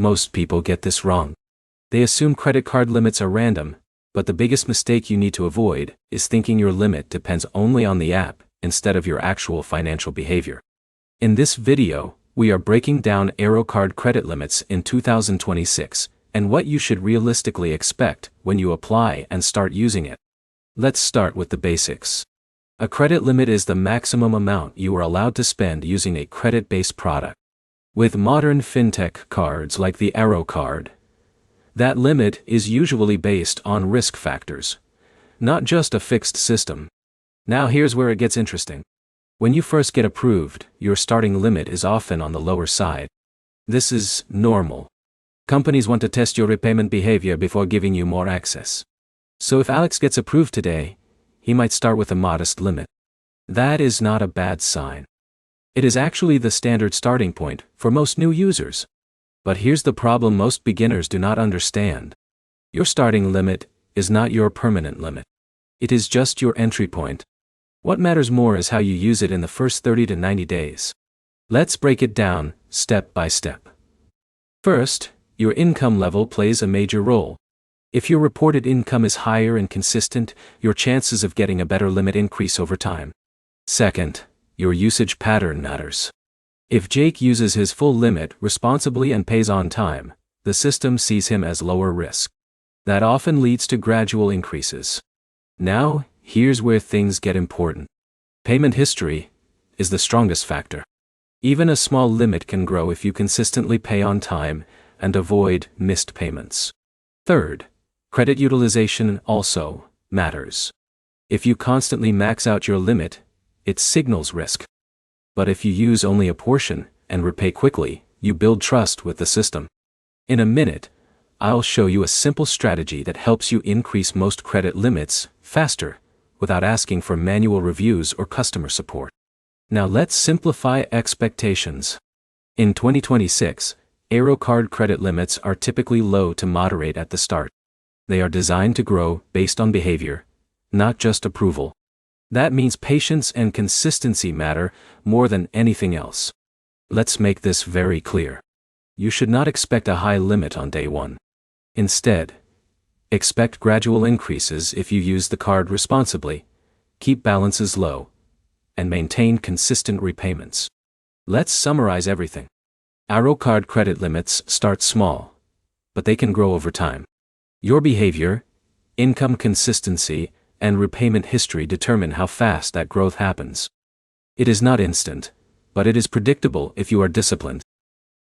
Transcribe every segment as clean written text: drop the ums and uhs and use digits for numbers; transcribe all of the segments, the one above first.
Most people get this wrong. They assume credit card limits are random, but the biggest mistake you need to avoid is thinking your limit depends only on the app instead of your actual financial behavior. In this video, we are breaking down Arro card credit limits in 2026 and what you should realistically expect when you apply and start using it. Let's start with the basics. A credit limit is the maximum amount you are allowed to spend using a credit-based product. With modern fintech cards like the Arro card, that limit is usually based on risk factors, not just a fixed system. Now here's where it gets interesting. When you first get approved, your starting limit is often on the lower side. This is normal. Companies want to test your repayment behavior before giving you more access. So if Alex gets approved today, he might start with a modest limit. That is not a bad sign. It is actually the standard starting point for most new users. But here's the problem most beginners do not understand. Your starting limit is not your permanent limit. It is just your entry point. What matters more is how you use it in the first 30 to 90 days. Let's break it down, step by step. First, your income level plays a major role. If your reported income is higher and consistent, your chances of getting a better limit increase over time. Second, your usage pattern matters. If Jake uses his full limit responsibly and pays on time, the system sees him as lower risk. That often leads to gradual increases. Now, here's where things get important. Payment history is the strongest factor. Even a small limit can grow if you consistently pay on time and avoid missed payments. Third, credit utilization also matters. If you constantly max out your limit, it signals risk. But if you use only a portion and repay quickly, you build trust with the system. In a minute, I'll show you a simple strategy that helps you increase most credit limits faster without asking for manual reviews or customer support. Now let's simplify expectations. In 2026, Arro card credit limits are typically low to moderate at the start. They are designed to grow based on behavior, not just approval. That means patience and consistency matter more than anything else. Let's make this very clear. You should not expect a high limit on day one. Instead, expect gradual increases if you use the card responsibly, keep balances low, and maintain consistent repayments. Let's summarize everything. Arro card credit limits start small, but they can grow over time. Your behavior, income consistency, and repayment history determine how fast that growth happens. It is not instant, but it is predictable if you are disciplined.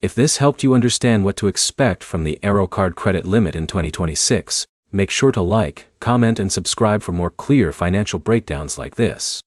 If this helped you understand what to expect from the Arro card credit limit in 2026, make sure to like, comment, and subscribe for more clear financial breakdowns like this.